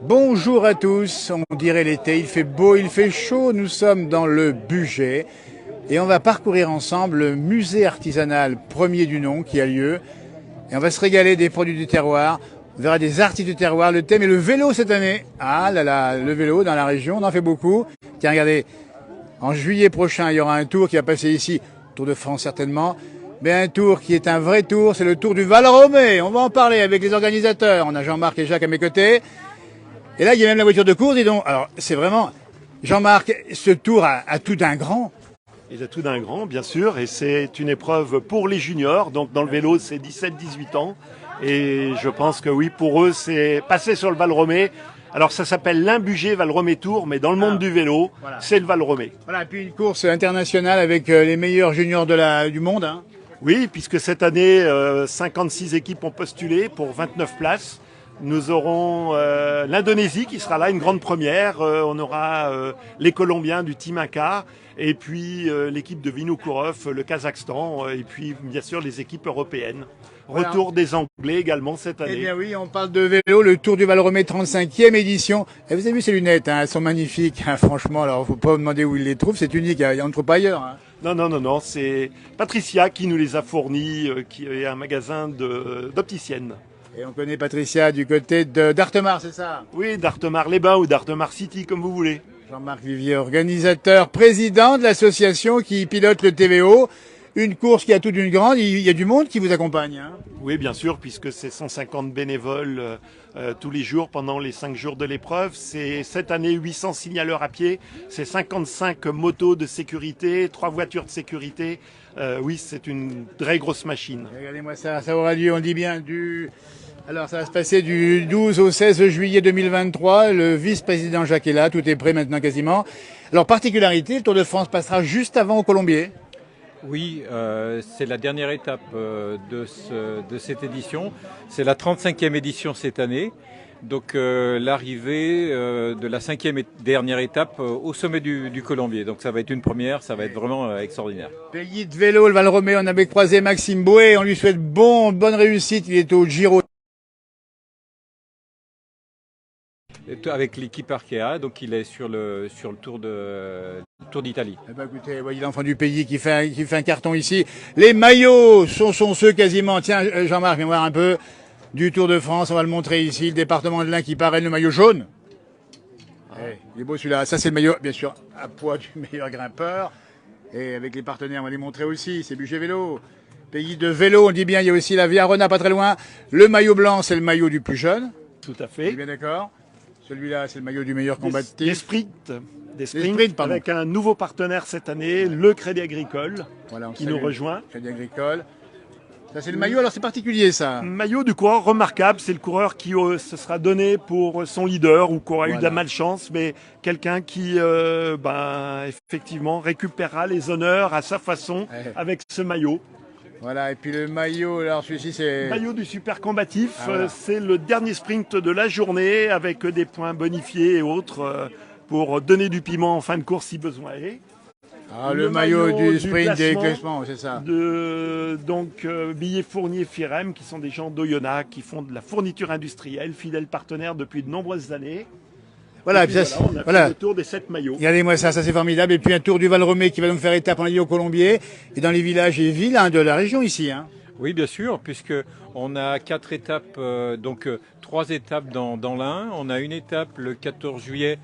Bonjour à tous, on dirait l'été, il fait beau, il fait chaud, nous sommes dans le Bugey et on va parcourir ensemble le musée artisanal premier du nom qui a lieu et on va se régaler des produits du terroir, on verra des artistes du terroir, le thème est le vélo cette année. Ah là là, le vélo dans la région, on en fait beaucoup. Tiens, regardez, en juillet prochain, il y aura un tour qui va passer ici, Tour de France certainement, mais un tour qui est un vrai tour, c'est le tour du Val-Romé. On va en parler avec les organisateurs, on a Jean-Marc et Jacques à mes côtés. Et là, il y a même la voiture de course, dis donc. Alors, c'est vraiment... Jean-Marc, ce tour a tout d'un grand. Il a tout d'un grand, bien sûr, et c'est une épreuve pour les juniors. Donc, dans le vélo, c'est 17-18 ans. Et je pense que oui, pour eux, c'est passer sur le Val-Romé. Alors, ça s'appelle l'Imbugé Val-Romé Tour, mais dans le monde du vélo, voilà. C'est le Val-Romé. Voilà, et puis une course internationale avec les meilleurs juniors du monde. Hein. Oui, puisque cette année, 56 équipes ont postulé pour 29 places. Nous aurons l'Indonésie qui sera là, une grande première. On aura les Colombiens du Team Inca et puis l'équipe de Vinokourov, le Kazakhstan et puis bien sûr les équipes européennes. Voilà. Retour des Anglais également cette année. Eh bien oui, on parle de vélo, le Tour du Val-Romé 35e édition. Et vous avez vu ces lunettes, hein, elles sont magnifiques, hein, franchement. Alors, faut pas vous demander où ils les trouvent, c'est unique, on ne trouve pas ailleurs. Hein. Non, c'est Patricia qui nous les a fournis, qui est un magasin d'opticiennes. Et on connaît Patricia du côté d'Artemar, c'est ça? Oui, d'Artemar-les-Bains ou d'Artemar City, comme vous voulez. Jean-Marc Vivier, organisateur, président de l'association qui pilote le TVO. Une course qui a toute une grande, il y a du monde qui vous accompagne. Hein. Oui, bien sûr, puisque c'est 150 bénévoles tous les jours pendant les 5 jours de l'épreuve. C'est cette année 800 signaleurs à pied, c'est 55 motos de sécurité, 3 voitures de sécurité. Oui, c'est une très grosse machine. Regardez-moi ça, ça aura lieu, on dit bien, Alors ça va se passer du 12 au 16 juillet 2023. Le vice-président Jacques est là, tout est prêt maintenant quasiment. Alors particularité, le Tour de France passera juste avant au Colombier. Oui, c'est la dernière étape de cette édition. C'est la 35e édition cette année. Donc l'arrivée de la 5e et dernière étape au sommet du Colombier. Donc ça va être une première, ça va être vraiment extraordinaire. Pays de vélo, le Val-Romé, on avait croisé Maxime Bouet, on lui souhaite bonne réussite, il est au Giro. Avec l'équipe Arkea, donc il est sur le Tour d'Italie. Eh ben écoutez, il est l'enfant du pays qui fait un carton ici. Les maillots sont ceux quasiment. Tiens, Jean-Marc, viens voir un peu du Tour de France. On va le montrer ici. Le département de l'Ain qui parraine le maillot jaune. Il est beau celui-là. Ça, c'est le maillot, bien sûr, à poids du meilleur grimpeur. Et avec les partenaires, on va les montrer aussi. C'est Bugey Vélo. Pays de vélo, on dit bien. Il y a aussi la Via Arona, pas très loin. Le maillot blanc, c'est le maillot du plus jeune. Tout à fait. Bien d'accord. Celui-là, c'est le maillot du meilleur combatif. Des sprints avec un nouveau partenaire cette année, le Crédit Agricole, qui nous rejoint. Crédit Agricole. Ça, c'est le maillot, alors c'est particulier, ça. Maillot du coureur remarquable, c'est le coureur qui se sera donné pour son leader ou qui aura eu de la malchance, mais quelqu'un qui, effectivement, récupérera les honneurs à sa façon avec ce maillot. Voilà, et puis le maillot, alors celui-ci c'est... Le maillot du super combatif, c'est le dernier sprint de la journée avec des points bonifiés et autres pour donner du piment en fin de course si besoin est. Ah, le maillot du sprint des classements, c'est ça. Billets Fournier Firem, qui sont des gens d'Oyonnax, qui font de la fourniture industrielle, fidèles partenaires depuis de nombreuses années. Voilà, puis on a fait le tour des 7 maillots. Regardez-moi ça c'est formidable. Et puis un tour du Val-Romé qui va nous faire étape en ligne au Colombier et dans les villages et villes de la région ici. Hein. Oui, bien sûr, puisque on a 4 étapes, 3 étapes dans l'Ain. On a une étape le 14 juillet,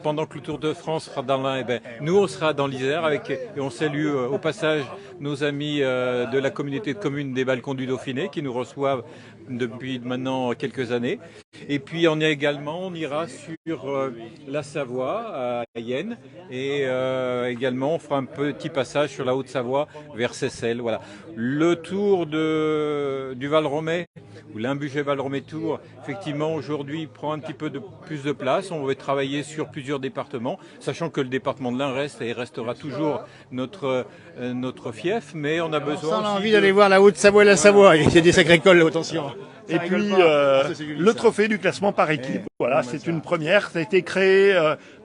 pendant que le Tour de France sera dans l'Ain. Nous, on sera dans l'Isère et on salue au passage nos amis de la communauté de communes des Balcons du Dauphiné qui nous reçoivent depuis maintenant quelques années. Et puis on ira sur la Savoie à Yenne et également on fera un petit passage sur la Haute-Savoie vers Seyssel. Voilà. Le tour du Val-Romé ou l'Imbugé Val-Romé Tour, effectivement aujourd'hui prend un petit peu plus de place. On va travailler sur plusieurs départements, sachant que le département de l'Ain reste et restera toujours notre fief, mais on a besoin. On a envie d'aller voir la Haute-Savoie et la Savoie. Il y a des sacrés cols, attention. Et puis le trophée du classement par équipe. Voilà, c'est une première. Ça a été créé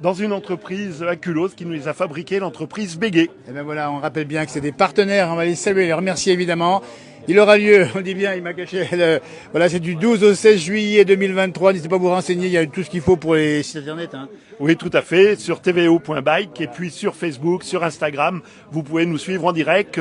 dans une entreprise à Culose qui nous les a fabriqués, l'entreprise Béguet. Et ben voilà, on rappelle bien que c'est des partenaires. On va les saluer et les remercier évidemment. Il aura lieu, on dit bien, il m'a caché, voilà, c'est du 12 au 16 juillet 2023. N'hésitez pas à vous renseigner, il y a tout ce qu'il faut pour les sites internet. Hein. Oui, tout à fait, sur tvo.bike et puis sur Facebook, sur Instagram, vous pouvez nous suivre en direct.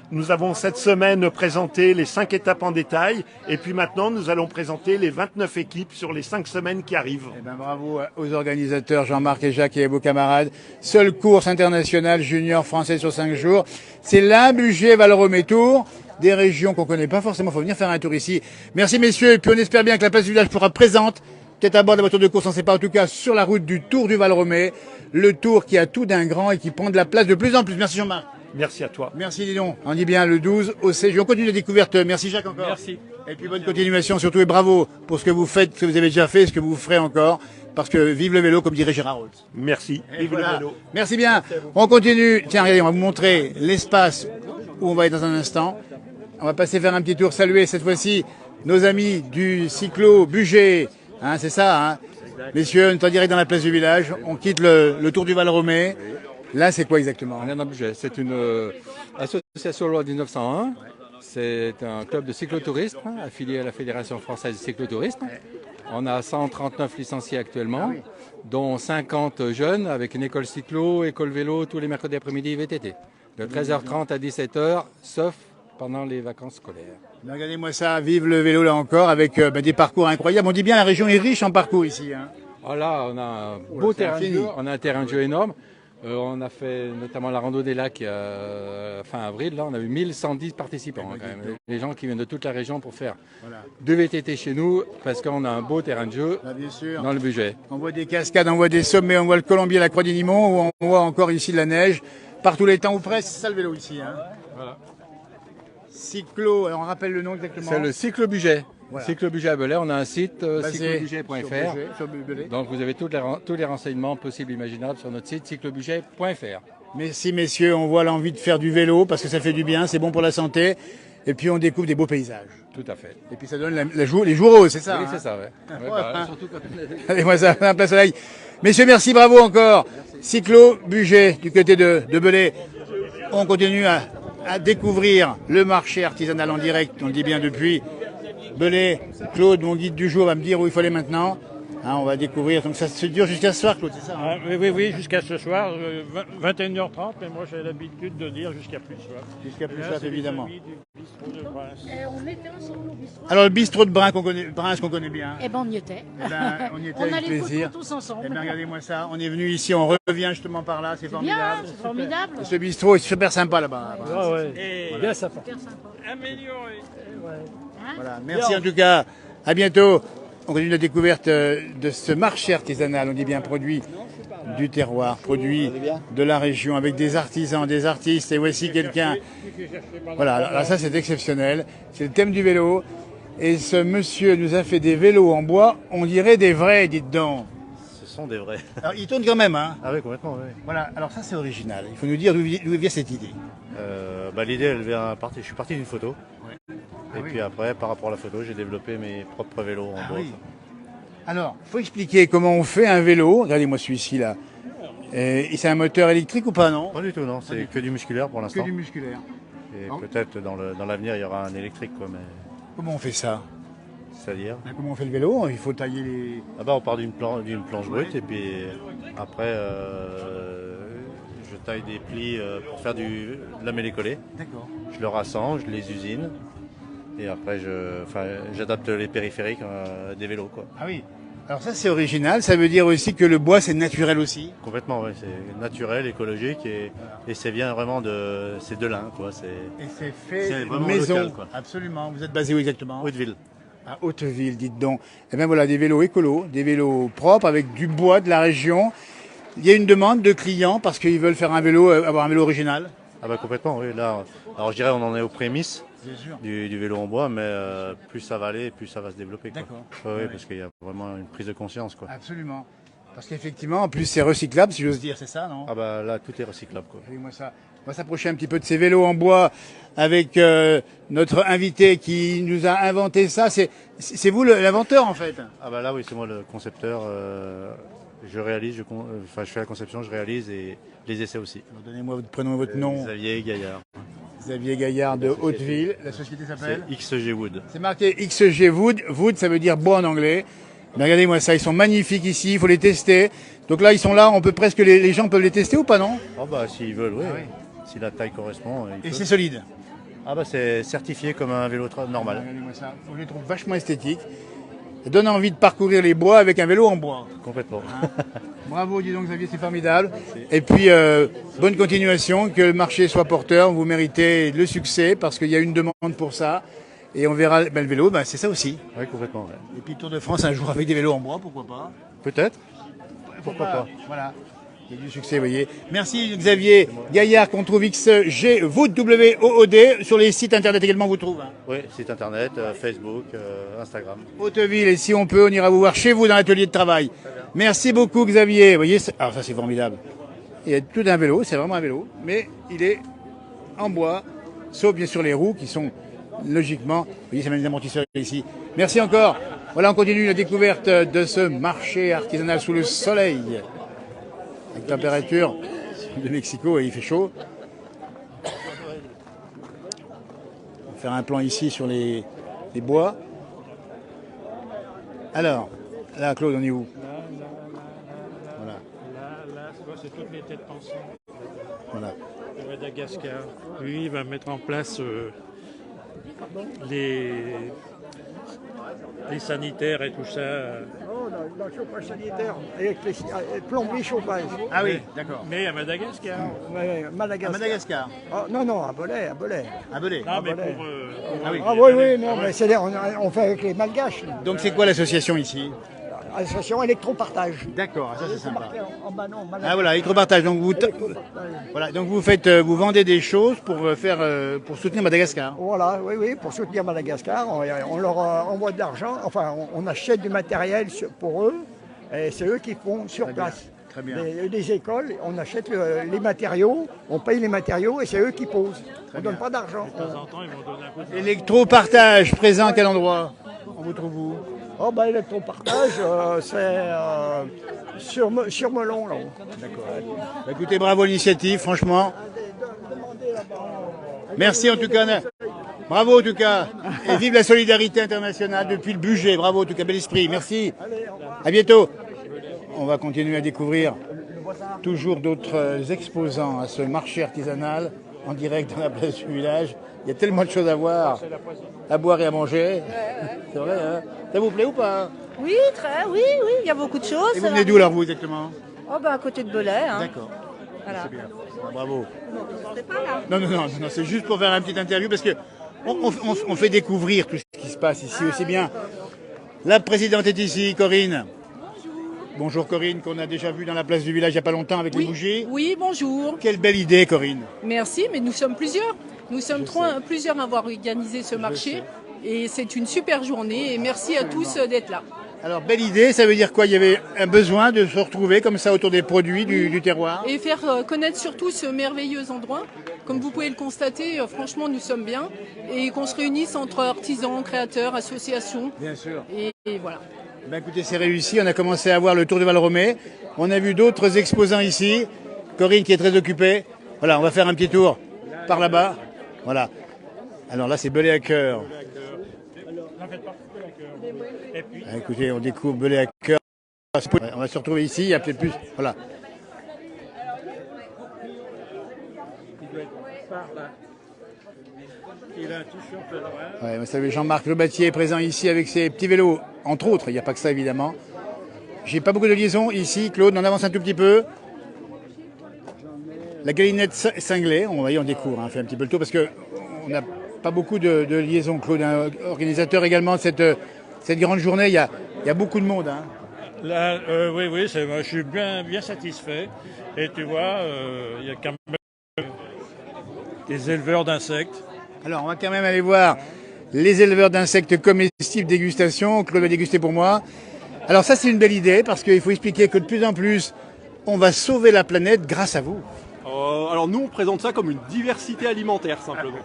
Nous avons cette semaine présenté les 5 étapes en détail et puis maintenant nous allons présenter les 29 équipes sur les 5 semaines qui arrivent. Eh ben, bravo aux organisateurs Jean-Marc et Jacques et à vos camarades. Seule course internationale junior française sur 5 jours. C'est la Bugey Valromé Tour, des régions qu'on connaît pas forcément. Faut venir faire un tour ici. Merci messieurs et puis on espère bien que la place du village sera présente. Peut-être à bord de la voiture de course, on ne sait pas, en tout cas sur la route du Tour du Valromé. Le tour qui a tout d'un grand et qui prend de la place de plus en plus. Merci Jean-Marc. Merci à toi. Merci Didon. On dit bien le 12 au 16 juillet. On continue la découverte. Merci Jacques encore. Merci. Et puis bonne continuation surtout et bravo pour ce que vous faites, ce que vous avez déjà fait, ce que vous ferez encore. Parce que vive le vélo, comme dirait Gérard Rolls. Merci. Vive le vélo. Merci bien. On continue. Tiens, regardez, on va vous montrer l'espace où on va être dans un instant. On va passer faire un petit tour, saluer cette fois-ci nos amis du cyclo Bugey. Hein, c'est ça, hein. Messieurs, on est en direct dans la place du village. On quitte le Tour du Valromé. Là, c'est quoi exactement? On est dans Bugey. C'est une association loi 1901. C'est un club de cyclotourisme affilié à la Fédération française de cyclotourisme. On a 139 licenciés actuellement, dont 50 jeunes avec une école cyclo, école vélo tous les mercredis après-midi VTT. De 13h30 à 17h, sauf pendant les vacances scolaires. Regardez-moi ça, vive le vélo là encore, avec des parcours incroyables. On dit bien la région est riche en parcours ici. Hein. Oh là, on a un beau terrain de jeu, on a un terrain de jeu énorme. On a fait notamment la rando des lacs fin avril. Là, on a eu 1110 participants hein, quand même. Les gens qui viennent de toute la région pour faire de VTT chez nous parce qu'on a un beau terrain de jeu bien sûr. dans le Bugey. On voit des cascades, on voit des sommets, on voit le Colombier, la Croix des Nimons, où on voit encore ici de la neige. Par tous les temps ou presque, c'est ça le vélo ici. Hein. Voilà. Cyclo, alors on rappelle le nom exactement. C'est le Cyclo Bugey. Voilà. Cyclo Bugey à Belay, on a un site cyclobugey.fr. Sur Donc vous avez tous les renseignements possibles et imaginables sur notre site cyclobugey.fr. Merci messieurs, on voit l'envie de faire du vélo parce que ça fait du bien, c'est bon pour la santé. Et puis on découvre des beaux paysages. Tout à fait. Et puis ça donne les jours roses, c'est ça? Oui, hein. c'est ça, ouais. Surtout quand on Allez, moi ça, un place soleil. Messieurs, merci, bravo encore. Cyclo Bugey du côté de Belay. On continue à découvrir le marché artisanal en direct, on le dit bien depuis Belay. Claude, mon guide du jour, va me dire où il faut aller maintenant. Hein, on va découvrir, donc ça se dure jusqu'à ce soir, Claude, c'est ça? Hein? Oui, jusqu'à ce soir, 21h30, mais moi j'ai l'habitude de dire jusqu'à plus soir. Jusqu'à plus Là, soir, c'est les évidemment. amis du bistrot de Reims. On était ensemble au bistrot. Alors le bistrot de Brun qu'on connaît bien. Eh ben on y était. Eh ben, on y était On avec allait plaisir. tous ensemble. Eh ben, regardez-moi ça, on est venu ici, on revient justement par là, c'est C'est bien, formidable. c'est formidable. Ce bistrot est super sympa là-bas. Ah ouais, bien sympa. Super sympa. Amélioré. Voilà, merci en tout cas. À bientôt. On continue la découverte de ce marché artisanal. On dit bien produit du terroir, produit de la région, avec des artisans, des artistes. Et voici quelqu'un. Voilà, alors ça c'est exceptionnel. C'est le thème du vélo. Et ce monsieur nous a fait des vélos en bois. On dirait des vrais, dites donc. Ce sont des vrais. Alors il tourne quand même, hein. Ah oui, complètement, oui. Voilà. Alors ça c'est original. Il faut nous dire d'où vient cette idée. L'idée, elle vient je suis parti d'une photo. Et oui. puis après, par rapport à la photo, j'ai développé mes propres vélos en bois. Oui. Alors, il faut expliquer comment on fait un vélo. Regardez-moi celui-ci là. Et c'est un moteur électrique ou pas, non? Pas du tout, non. C'est que du musculaire pour Que l'instant. du musculaire. Et Non. peut-être dans l'avenir, il y aura un électrique, quoi. Mais Comment on fait ça? c'est-à-dire. Comment on fait le vélo? Il faut tailler les... On part d'une planche brute et puis après, je taille des plis pour faire de la mêlée-collée. D'accord. Je le rassemble, je les usine. Et après, j'adapte les périphériques des vélos, quoi. Ah oui. Alors ça c'est original, ça veut dire aussi que le bois c'est naturel aussi. Complètement, oui. C'est naturel, écologique et c'est bien vraiment c'est de l'Ain, quoi. Et c'est fait C'est vraiment maison. local, quoi. Absolument. Vous êtes basé où exactement? Hauteville. À Hauteville, dites donc. Et bien voilà, des vélos écolos, des vélos propres avec du bois de la région. Il y a une demande de clients parce qu'ils veulent faire un vélo, avoir un vélo original. Ah bah complètement, oui. Là, alors je dirais on en est aux prémices Bien sûr. du vélo en bois, mais plus ça va aller, plus ça va se développer, quoi. D'accord. Oui, Ouais. parce qu'il y a vraiment une prise de conscience, quoi. Absolument. Parce qu'effectivement, en plus c'est recyclable, si j'ose dire, c'est ça, non? Ah bah là, tout est recyclable, quoi. Regardez-moi ça. On va s'approcher un petit peu de ces vélos en bois avec notre invité qui nous a inventé ça. C'est vous l'inventeur en fait? Ah bah là, oui, c'est moi le concepteur. Je réalise, je fais la conception, je réalise et les essais aussi. Alors, donnez-moi votre prénom et votre nom. Xavier Gaillard. Xavier Gaillard de Hauteville. La société s'appelle? C'est XG Wood. C'est marqué XG Wood. Wood, ça veut dire bois en anglais. Mais regardez-moi ça, ils sont magnifiques ici, il faut les tester. Donc là, ils sont là, on peut presque les gens peuvent les tester ou pas, non? Ah bah s'ils veulent, oui. Ah oui. Si la taille correspond. ils Et peuvent. c'est solide. Ah bah c'est certifié comme un vélo normal. Regardez-moi ça, je les trouve vachement esthétiques. Ça donne envie de parcourir les bois avec un vélo en bois. Complètement. Bravo, dis donc Xavier, c'est formidable. Et puis, bonne continuation, que le marché soit porteur, vous méritez le succès parce qu'il y a une demande pour ça. Et on verra, le vélo, c'est ça aussi. Oui, complètement. Ouais. Et puis Tour de France un jour avec des vélos en bois, pourquoi pas? Peut-être. Pourquoi pas. Voilà. Il y a du succès, vous voyez. Merci Xavier Gaillard, qu'on trouve XG Wood, W-O-O-D. Sur les sites internet également, vous trouvez. Oui, site internet, Facebook, Instagram. Hauteville, et si on peut, on ira vous voir chez vous dans l'atelier de travail. Merci beaucoup Xavier. Vous voyez, alors ça c'est formidable. Il y a tout un vélo, c'est vraiment un vélo, mais il est en bois, sauf bien sûr les roues qui sont logiquement, vous voyez, c'est même des amortisseurs ici. Merci encore. Voilà, on continue la découverte de ce marché artisanal sous le soleil. Avec température de Mexico et il fait chaud. On va faire un plan ici sur les bois. Alors, là Claude, on est où? Voilà. Là, c'est toutes les têtes pensantes. Voilà. De Madagascar. Lui, il va mettre en place les sanitaires et tout ça. Oh, dans le chauffage sanitaire, plomberie chauffage. Ah oui, d'accord. Mais à Madagascar. Ouais, Madagascar. À Madagascar. Ah, non, à Belay. À Belay. Non, mais voilà. Ah oui. Ah oui, non, mais on fait avec les Malgaches. Donc c'est quoi l'association ici? Association électropartage. D'accord, ça c'est C'est sympa. marqué en bas, non, Ah voilà, électropartage. Donc voilà, donc vous vendez des choses pour pour soutenir Madagascar. Voilà, oui, pour soutenir Madagascar, on leur envoie de l'argent, enfin, on achète du matériel pour eux, et c'est eux qui font sur place. Très bien. Des écoles, on achète les matériaux, on paye les matériaux et c'est eux qui posent. On ne donne pas d'argent. De temps en temps, ils vont donner un coup de Électropartage, présent à quel endroit? On vous trouve où? Oh ben l'électropartage, c'est sur Melon, là. D'accord. Écoutez, bravo l'initiative, franchement. Merci en tout cas. Bravo en tout cas. Et vive la solidarité internationale depuis le budget. Bravo en tout cas, bel esprit. Merci. À bientôt. On va continuer à découvrir toujours d'autres exposants à ce marché artisanal en direct dans la place du village. Il y a tellement de choses à voir, à boire et à manger. C'est vrai, hein? Ça vous plaît ou pas? Oui, oui, il y a beaucoup de choses. Et vous venez d'où alors vous exactement? Oh, à côté de Belay. Hein. D'accord. Voilà. C'est bien. Bravo. C'est pas là. Non, c'est juste pour faire une petite interview parce que on fait découvrir tout ce qui se passe ici aussi bien. La présidente est ici, Corinne. Bonjour Corinne, qu'on a déjà vu dans la place du village il n'y a pas longtemps avec les bougies. Oui, bonjour. Quelle belle idée Corinne. Merci, mais nous sommes plusieurs. Nous sommes plusieurs à avoir organisé ce marché. Et c'est une super journée. Et merci à tous d'être là. Alors belle idée, ça veut dire quoi? Il y avait un besoin de se retrouver comme ça autour des produits du terroir. Et faire connaître surtout ce merveilleux endroit. Comme vous pouvez le constater, franchement, nous sommes bien. Et qu'on se réunisse entre artisans, créateurs, associations. Bien sûr. Et voilà. Ben écoutez, c'est réussi. On a commencé à voir le Tour de Valromé. On a vu d'autres exposants ici. Corinne qui est très occupée. Voilà, on va faire un petit tour par là-bas. Voilà. Alors là, c'est Belay à cœur. Écoutez, on découvre Belay à cœur. On va se retrouver ici. Il y a peut-être plus. Voilà. Il a un t-shirt à droite. Ouais, vous savez, Jean-Marc Lebatier est présent ici avec ses petits vélos, entre autres. Il n'y a pas que ça, évidemment. J'ai pas beaucoup de liaisons ici. Claude, on avance un tout petit peu. La galinette cinglée, on découvre, on fait un petit peu le tour parce qu'on n'a pas beaucoup de liaisons. Claude, organisateur également de cette grande journée. Il y a beaucoup de monde. Hein. Là, oui, moi, je suis bien satisfait. Et tu vois, il y a quand même des éleveurs d'insectes. Alors, on va quand même aller voir les éleveurs d'insectes comestibles dégustation. Claude va déguster pour moi. Alors ça, c'est une belle idée parce qu'il faut expliquer que de plus en plus, on va sauver la planète grâce à vous. Alors nous, on présente ça comme une diversité alimentaire, simplement.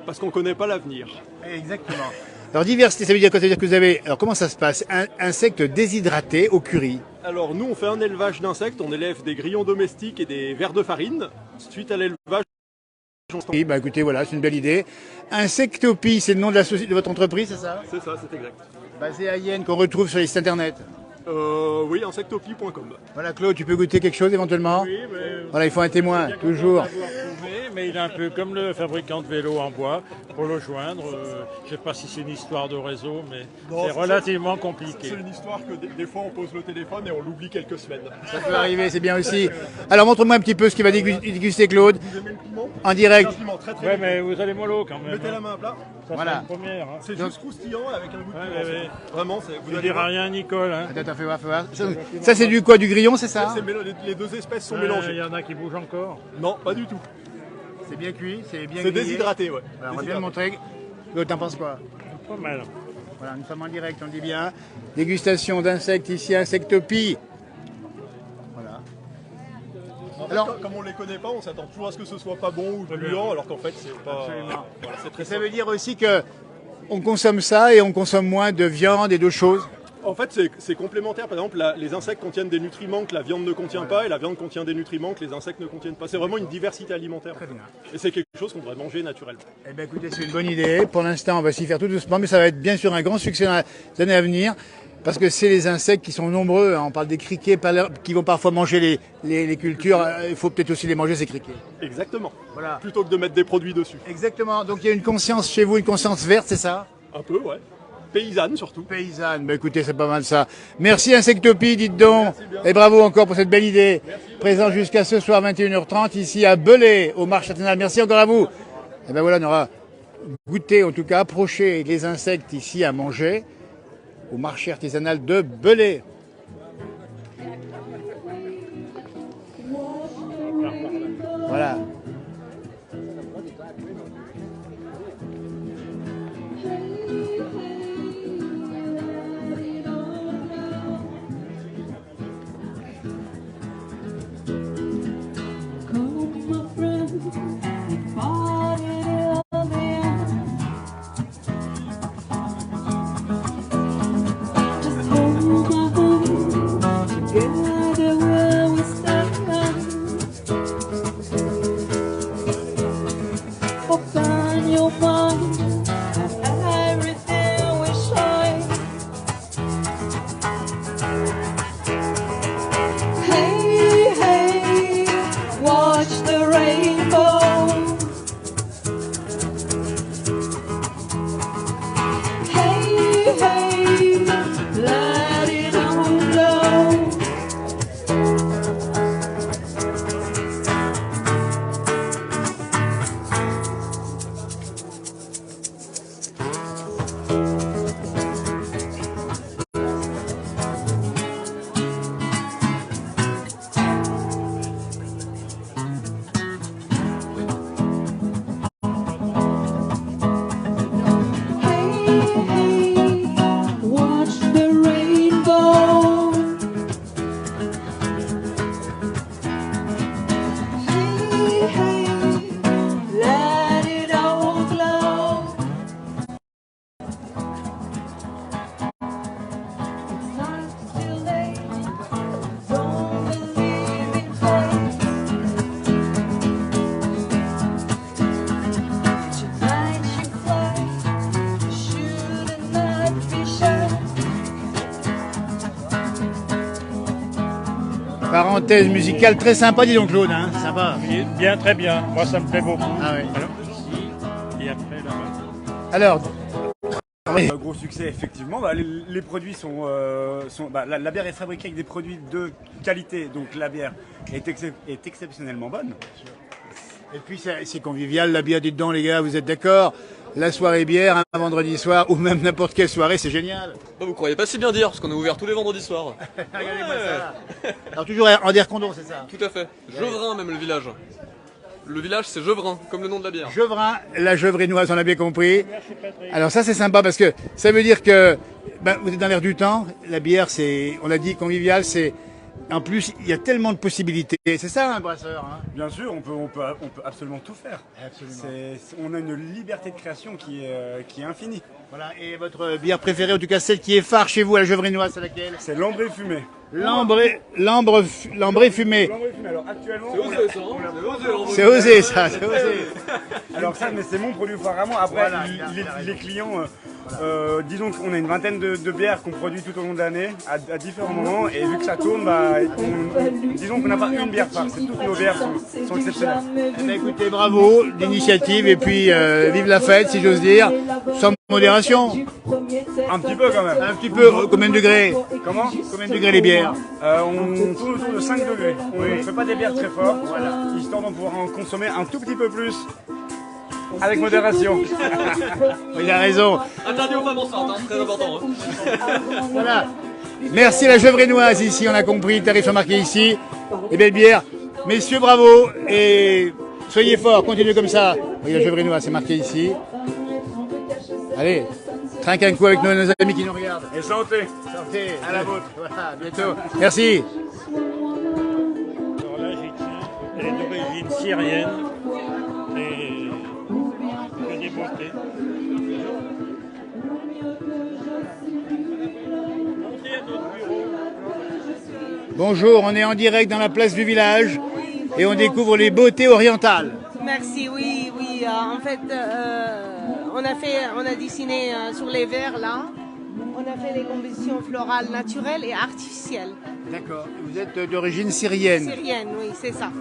Parce qu'on ne connaît pas l'avenir. Exactement. Alors diversité, ça veut dire quoi? Ça veut dire que vous avez... Alors comment ça se passe? Insectes déshydratés au curry. Alors nous, on fait un élevage d'insectes. On élève des grillons domestiques et des vers de farine. Suite à l'élevage, Oui, bah écoutez, voilà, c'est une belle idée. Insectopie, c'est le nom de, de votre entreprise, c'est ça? C'est ça, c'est exact. Basé à Yen, qu'on retrouve sur les sites internet. Oui, insectopie.com. Voilà, Claude, tu peux goûter quelque chose éventuellement? Oui, mais Voilà, il faut un témoin, toujours. mais il est un peu comme le fabricant de vélos en bois. Pour le joindre, je ne sais pas si c'est une histoire de réseau, mais c'est relativement compliqué. C'est une histoire que des fois on pose le téléphone et on l'oublie quelques semaines. Ça peut arriver, c'est bien aussi. Alors montre-moi un petit peu ce qu'il va déguster Claude. Vous aimez le piment? En direct. C'est un piment très très Ouais, bon. mais vous allez mollo quand même. Mettez la main à plat. Ça Voilà. sera une première. Hein. C'est juste croustillant avec un goût de piment. ouais. Vraiment, vous Tu allez diras voir. rien, Nicole. Hein. Attends, fais voir, fais voir. Ça c'est du quoi? Du grillon, c'est ça? Les deux espèces sont Il mélangées. y en a qui bougent encore. Non, pas du tout. C'est bien cuit, c'est bien C'est grillé. déshydraté, ouais. Alors, on va bien le montrer. Claude, t'en penses quoi? Pas mal. Voilà, nous sommes en direct, on le dit bien. Dégustation d'insectes ici, Insectopie. Voilà. En fait, Alors- comme on les connaît pas, on s'attend toujours à ce que ce soit pas bon ou gluant, alors qu'en fait c'est pas. Absolument. Voilà, c'est très Ça veut dire aussi que on consomme ça et on consomme moins de viande et d'autres choses. En fait, c'est complémentaire. Par exemple, les insectes contiennent des nutriments que la viande ne contient pas, et la viande contient des nutriments que les insectes ne contiennent pas. C'est vraiment une diversité alimentaire. Très bien. Et c'est quelque chose qu'on devrait manger naturellement. Eh bien écoutez, c'est une bonne idée. Pour l'instant, on va s'y faire tout doucement, mais ça va être bien sûr un grand succès dans les années à venir. Parce que c'est les insectes qui sont nombreux. On parle des criquets qui vont parfois manger les cultures. Il faut peut-être aussi les manger, ces criquets. Exactement. Voilà. Plutôt que de mettre des produits dessus. Exactement. Donc il y a une conscience chez vous, une conscience verte, c'est ça? Un peu, ouais. Paysanne surtout. Paysanne, bah écoutez, c'est pas mal ça. Merci Insectopie, dites donc. Et bravo encore pour cette belle idée. Présent jusqu'à ce soir 21h30 ici à Belay, au marché artisanal. Merci encore à vous. Et ben voilà, on aura goûté, en tout cas, approché les insectes ici à manger au marché artisanal de Belay. Voilà. Open your mind and everything will shine. Hey, hey, watch the rainbow. Hey, hey, let it all blow. Watch the rainbow. Hey, hey, let it all glow. It's not too late. Don't believe in fate. Tonight you fly. You should not be shy. Parenthèse musicale très sympa, dis donc Claude, hein, sympa. Bien, très bien. Moi, ça me plaît beaucoup. Ah ouais. Alors, ici, et après, là-bas. Alors, Un gros succès, effectivement. Bah, les produits la bière est fabriquée avec des produits de qualité, donc la bière est exceptionnellement bonne. et puis c'est convivial, la bière, dites donc les gars, vous êtes d'accord? La soirée bière, un vendredi soir, ou même n'importe quelle soirée, c'est génial. Bah, vous croyez pas si bien dire, parce qu'on est ouvert tous les vendredis soirs. Regardez-moi ça. Alors toujours en Condon, c'est ça? Tout à fait. Gevrin même le village. Le village c'est Gevrin, comme le nom de la bière. Gevrin, la gevrinoise, on a bien compris. Alors ça c'est sympa parce que ça veut dire que vous êtes dans l'air du temps. La bière, c'est, on l'a dit, convivial, c'est En plus, il y a tellement de possibilités. C'est ça un brasseur, hein? Bien sûr, on peut absolument tout faire. On a une liberté de création qui est infinie. Voilà, et votre bière préférée, en tout cas celle qui est phare chez vous à la Gevrinoise, c'est laquelle? C'est l'ambré fumé. L'ambré fumé. L'ambré fumé. Alors actuellement, c'est osé ça, c'est osé. Alors ça, mais c'est mon produit phare vraiment. Après, Voilà, les clients, disons qu'on a une vingtaine de bières qu'on produit tout au long de l'année, à différents moments, et vu que ça tourne, disons qu'on n'a pas une bière phare, toutes nos bières sont exceptionnelles. Eh bien, écoutez, bravo d'initiative, et puis vive la fête, si j'ose dire, sans modération. Un petit peu quand même. Un petit peu, combien de degrés? Comment? Combien de degrés les bières? On tourne autour de 5 degrés. On ne fait pas des bières très fortes, histoire d'en pouvoir en consommer un tout petit peu plus. Avec modération. Il a raison. Interdit aux femmes enceintes, hein, très important. Hein. Voilà. Merci la Gevrinoise ici, on a compris, tarif marqué ici. Et belle bière. Messieurs, bravo et soyez forts, continuez comme ça. Oui, la Gevrinoise, c'est marqué ici. Allez, trinque un coup avec nos amis qui nous regardent. Et santé. Santé. À la vôtre. Voilà, à bientôt. Merci. Alors là, j'y tiens. Elle est d'origine syrienne. Et que des beautés. Montez à notre bureau. Bonjour, on est en direct dans la place du village et on découvre les beautés orientales. Merci, oui. En fait, on a dessiné sur les verres là. On a fait les compositions florales naturelles et artificielles. D'accord. Vous êtes d'origine syrienne. Syrienne, oui, c'est ça.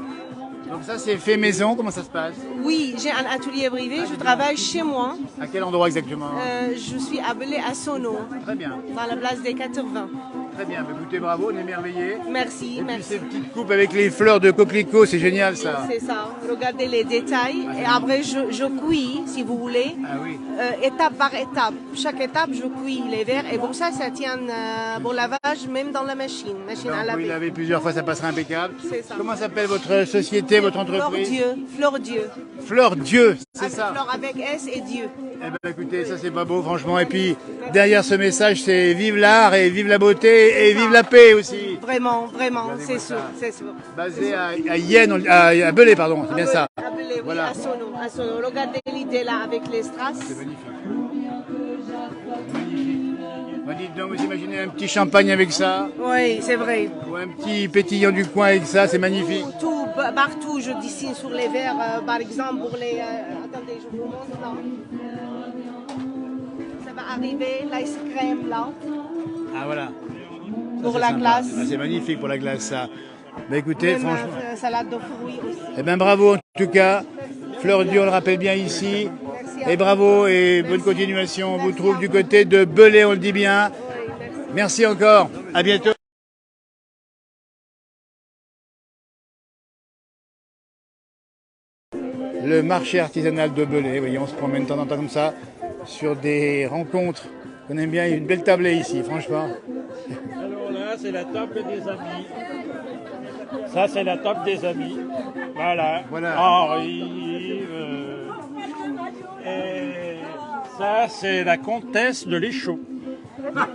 Donc ça, c'est fait maison. Comment ça se passe? Oui, j'ai un atelier privé. Je travaille chez moi. À quel endroit exactement? Je suis appelée à Sono. Très bien. Dans la place des 80. Très bien. Écoutez, bravo, on est émerveillés. Merci, et merci. Puis ces petites coupes avec les fleurs de coquelicot, c'est génial ça. C'est ça. Regardez les détails. Et après, je cuis, si vous voulez. Ah oui. Étape par étape. Chaque étape, je cuis les verres. Et bon, ça tient bon lavage, même dans la machine à laver. Vous lavez plusieurs fois, ça passera impeccable. C'est ça. Comment s'appelle votre société, votre entreprise? Fleur Dieu. Fleur Dieu, c'est ça. Fleur avec S et Dieu. Eh ben écoutez, ça c'est pas beau franchement. Et puis derrière ce message, c'est vive l'art et vive la beauté et vive la paix aussi. Vraiment, c'est sûr, c'est sûr. Basé à Yenne, à Belay, pardon, c'est bien ça. À Belay, oui, voilà. à Sono. Regardez l'idée là avec les strass. C'est magnifique. Dites donc, vous imaginez un petit champagne avec ça? Oui, c'est vrai. Ou un petit pétillant du coin avec ça, c'est magnifique. Tout, partout, je dessine sur les verres, par exemple, pour les... attendez, je vous montre là. Ça va arriver, l'ice cream là. Ah voilà. Pour la glace. Ah, c'est magnifique pour la glace ça. Bah écoutez, même, franchement. Salade de fruits aussi. Eh bien bravo en tout cas. Fleur Dieu, on le rappelle bien ici. Et bravo et bonne continuation. On vous trouve du côté de Belay, on le dit bien. Merci encore. À bientôt. Le marché artisanal de Belay. Vous voyez, on se promène de temps en temps comme ça sur des rencontres. On aime bien. Il y a une belle tablée ici, franchement. Alors là, c'est la table des amis. Ça, c'est la table des amis. Voilà. Henri. Et ça, c'est la comtesse de l'Échaud. Ta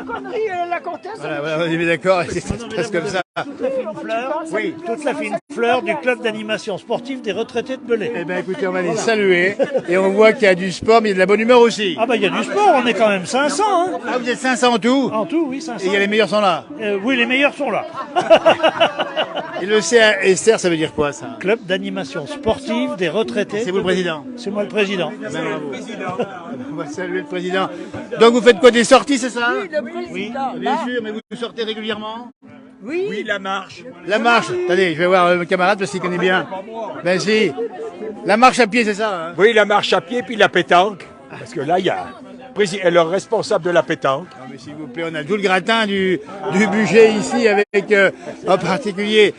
connerie, la comtesse. Voilà, on est d'accord, c'est presque comme ça. Toute la fine fleur, oui, toute la fine fleur du club d'animation sportive des retraités de Belay. Eh bien écoutez, on va les saluer et on voit qu'il y a du sport, mais il y a de la bonne humeur aussi. Ah bah il y a du sport, on est quand même 500. Hein. Ah vous êtes 500 en tout? En tout, oui, 500. Et il y a les meilleurs sont là? Oui, les meilleurs sont là. Et le CSR, ça veut dire quoi ça? Club d'animation sportive des retraités. C'est vous le président? C'est moi le président. Ben, bravo. On va saluer le président. Donc vous faites quoi, des sorties, c'est ça? Oui, le président. Oui, bien sûr, mais vous sortez régulièrement? Oui, la marche. La marche. Attendez, je vais voir mon camarade parce qu'il connaît bien. Ben si. La marche à pied, c'est ça hein? Oui, la marche à pied, puis la pétanque. Parce que là, il y a le responsable de la pétanque. Non, mais s'il vous plaît, on a tout le gratin du budget ici avec en particulier.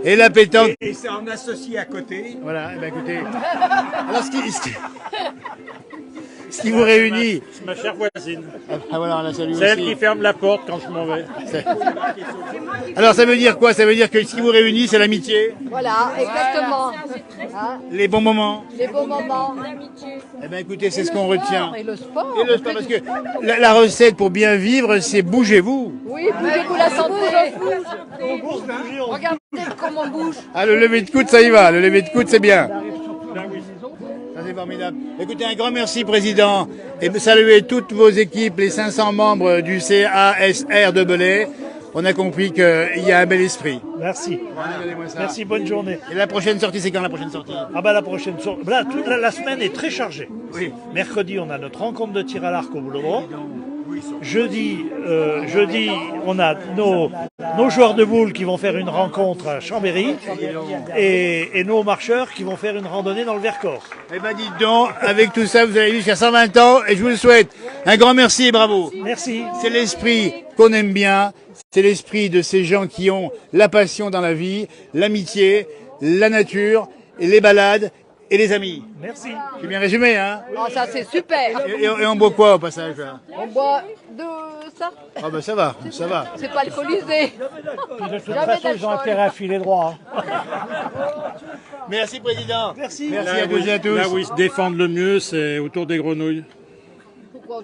Et la pétanque. Et c'est en associé à côté. Voilà, eh ben écoutez. Alors ce qui vous réunit. C'est ma chère voisine. Ah voilà, on la salue C'est elle aussi. qui ferme la porte quand je m'en vais. Alors ça veut dire quoi? Ça veut dire que ce qui vous réunit, c'est l'amitié, Voilà, exactement. Hein, les bons moments. les beaux moments. Eh bien écoutez, c'est ce qu'on retient. Et le sport. Et le sport, parce que la recette pour bien vivre, c'est bougez-vous. Oui, bougez-vous la santé. Regardez comment on bouge. Ah, le lever de coude, ça y va. Le lever de coude, c'est bien. Ça, c'est formidable. Écoutez, un grand merci, Président. Et saluez toutes vos équipes, les 500 membres du CASR de Belay. On a compris qu'il y a un bel esprit. Merci. Regardez-moi ça. Merci, bonne journée. Et la prochaine sortie, c'est quand la prochaine sortie? Ah bah la prochaine sortie. Là, toute la semaine est très chargée. Oui. Mercredi, on a notre rencontre de tir à l'arc au Boulevard. Jeudi, on a nos joueurs de boules qui vont faire une rencontre à Chambéry et nos marcheurs qui vont faire une randonnée dans le Vercors. Eh ben dites donc, avec tout ça, vous allez vivre jusqu'à 120 ans et je vous le souhaite. Un grand merci et bravo. Merci. C'est l'esprit qu'on aime bien, c'est l'esprit de ces gens qui ont la passion dans la vie, l'amitié, la nature, et les balades et les amis. Merci. J'ai bien résumé, hein? Oh, ça c'est super. Et on boit quoi au passage là? On boit de ça. Ah ben ça va, ça va. C'est pas alcoolisé. De toute Jamais façon, ils ont d'alcool. intérêt à filer droit. hein. Merci Président. Merci. Merci à tous et à tous. Là où ils se défendent le mieux, c'est autour des grenouilles. Pourquoi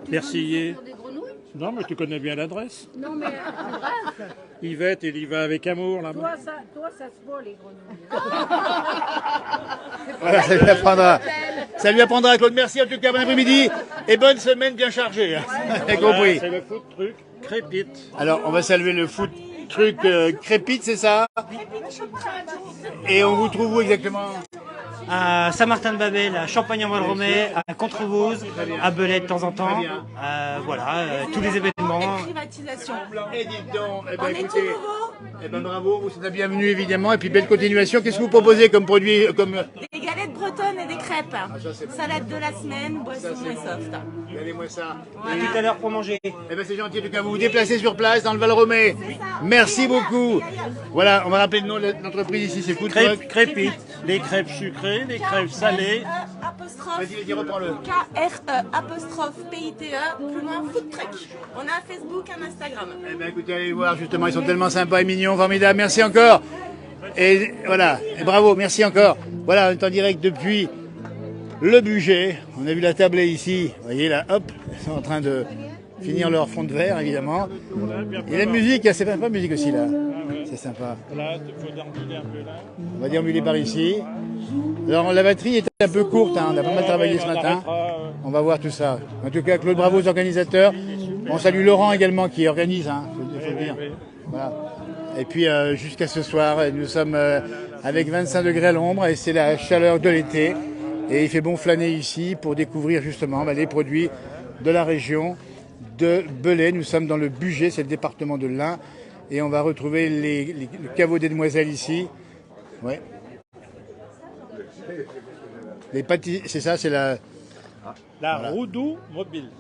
tu Persillé. veux des grenouilles? Non, mais tu connais bien l'adresse. Non mais grâce. Yvette, il y va avec amour là-bas. Toi ça se voit les grenouilles. Voilà, ça lui apprendra, Claude. Merci en tout cas, bon après-midi et bonne semaine bien chargée. J'ai compris. C'est le food truc crépite. Alors, on va saluer le foot truc crépite, c'est ça? Et on vous trouve où exactement? À Saint-Martin-de-Babel, à Champagne-en-Val-Romey, à Contrevouze, à Belay de temps en temps. Voilà, tous les événements. Privatisation. Et dites donc, eh ben, On est écoutez, tout nouveau. eh ben, bravo, vous êtes la bienvenue évidemment, et puis belle continuation. Qu'est-ce que vous proposez comme produit, comme... Des galettes bretonnes et des crêpes. ça, c'est bon. Salade de la semaine, boisson c'est et bon. soft. Regardez-moi ça. À tout à l'heure pour manger. Eh ben c'est gentil, en tout cas, vous vous déplacez sur place dans le Val-Romey. Merci beaucoup. Voilà, on va rappeler le nom de l'entreprise ici, c'est Food Truck. Crépite. Les crêpes sucrées, les crêpes salées. Apostrophe Vas-y, reprends-le. KRE apostrophe PITE plus loin food truck. On a un Facebook, un Instagram. Eh ben écoutez, allez voir, justement, ils sont tellement sympas et mignons, formidables. Merci encore. Et voilà, et bravo, merci encore. Voilà, on est en direct depuis le budget. On a vu la tablée ici. Vous voyez là, hop, ils sont en train de finir leur fond de verre, évidemment. Et la musique, c'est pas musique aussi là. C'est sympa. Là, il faut déambuler un peu là. On va déambuler par ici. Alors la batterie est un peu courte, hein. On a pas mal travaillé ce matin. On va voir tout ça. En tout cas, Claude, bravo aux organisateurs. On salue Laurent également qui organise, hein, faut le dire. Voilà. Et puis jusqu'à ce soir, nous sommes avec 25 degrés à l'ombre et c'est la chaleur de l'été. Et il fait bon flâner ici pour découvrir justement les produits de la région de Belay. Nous sommes dans le Bugey, c'est le département de l'Ain. Et on va retrouver le caveau des demoiselles ici. Ouais. Les pâtisseries, c'est ça, c'est la... La Roudou mobile.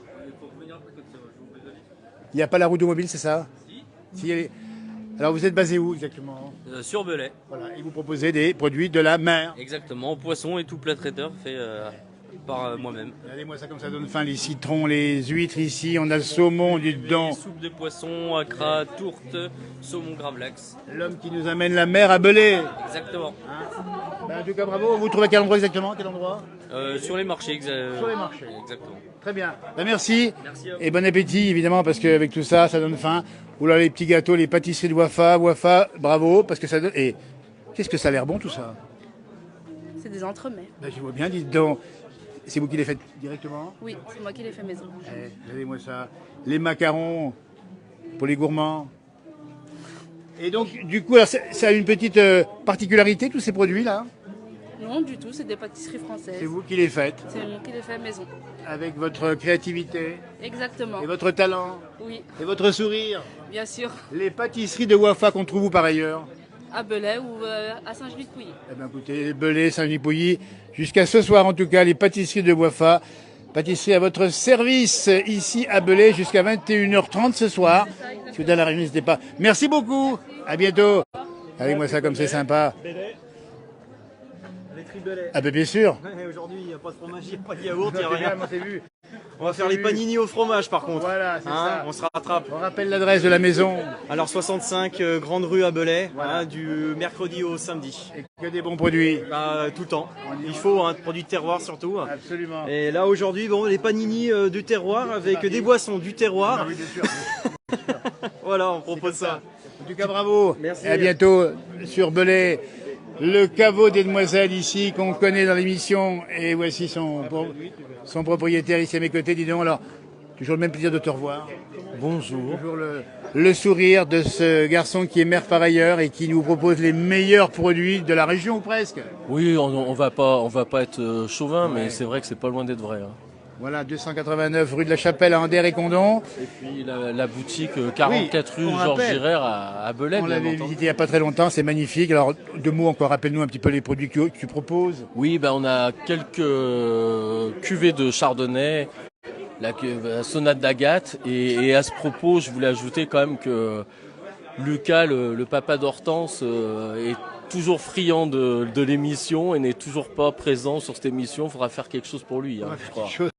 Il n'y a pas la roue mobile, c'est ça? Si, elle est... Alors vous êtes basé où exactement? Sur Belay. Voilà, et vous proposez des produits de la mer. Exactement, poisson et tout plat traiteur fait par moi-même. Regardez-moi ça comme ça donne faim, les citrons, les huîtres ici, on a le saumon du dedans. Soupe de poisson, accra, tourte, saumon gravlax. L'homme qui nous amène la mer à Belay. Exactement. En tout cas, bravo. Vous vous trouvez à quel endroit exactement? Quel endroit? Sur les marchés. Sur les marchés. Exactement. Très bien. Merci. Merci à vous. Et bon appétit, évidemment, parce qu'avec tout ça, ça donne faim. Oula, les petits gâteaux, les pâtisseries de Wafa. Wafa, bravo, parce que ça donne... Et qu'est-ce que ça a l'air bon, tout ça? C'est des entremets. Ben, je vois bien, dites donc. C'est vous qui les faites directement? Oui, c'est moi qui les fais maison. Regardez-moi ça. Les macarons pour les gourmands. Et donc, du coup, alors, ça a une petite particularité, tous ces produits-là? Non, du tout, c'est des pâtisseries françaises. C'est vous qui les faites? C'est moi qui les fais maison. Avec votre créativité? Exactement. Et votre talent? Oui. Et votre sourire? Bien sûr. Les pâtisseries de Wafa qu'on trouve où par ailleurs? À Belay ou à Saint-Genis-de-Pouilly. Eh bien, écoutez, Belay, Saint-Genis-de-Pouilly, jusqu'à ce soir en tout cas, les pâtisseries de Wafa. Pâtisserie à votre service ici à Belay jusqu'à 21h30 ce soir. Si vous êtes dans la région, n'hésitez pas. Merci beaucoup. À bientôt. Allez, moi ça comme c'est sympa. Les Tribelets. Ah ben bien sûr. Ouais, aujourd'hui, il n'y a pas de fromage, il n'y a pas de yaourt, il n'y a C'est rien. bien, moi, c'est vu. On va faire les panini au fromage par contre. Voilà, c'est ça. On se rattrape. On rappelle l'adresse de la maison. Alors 65 Grande Rue à Belay, du mercredi au samedi. Et que des bons produits. Tout le temps. Il faut un produit de terroir surtout. Absolument. Et là aujourd'hui, bon, les panini du terroir avec des boissons du terroir. Ah oui, bien sûr. Voilà, on propose ça. En tout cas, bravo. Merci. Et à bientôt sur Belay. Le caveau des demoiselles ici, qu'on connaît dans l'émission. Et voici son propriétaire ici à mes côtés. Dis donc, alors, toujours le même plaisir de te revoir. Bonjour. Toujours le sourire de ce garçon qui est maire par ailleurs et qui nous propose les meilleurs produits de la région, presque. Oui, on va pas être chauvin, mais c'est vrai que c'est pas loin d'être vrai. Hein. Voilà, 289 rue de la Chapelle à Ander et Condon. Et puis la boutique 44 rue Georges Girard à Belay. On l'avait visité il n'y a pas très longtemps, c'est magnifique. Alors, deux mots encore, rappelle-nous un petit peu les produits que tu proposes. Oui, on a quelques cuvées de chardonnay, la sonate d'Agathe. Et à ce propos, je voulais ajouter quand même que Lucas, le papa d'Hortense, est toujours friand de l'émission et n'est toujours pas présent sur cette émission. Il faudra faire quelque chose pour lui. Hein, je crois.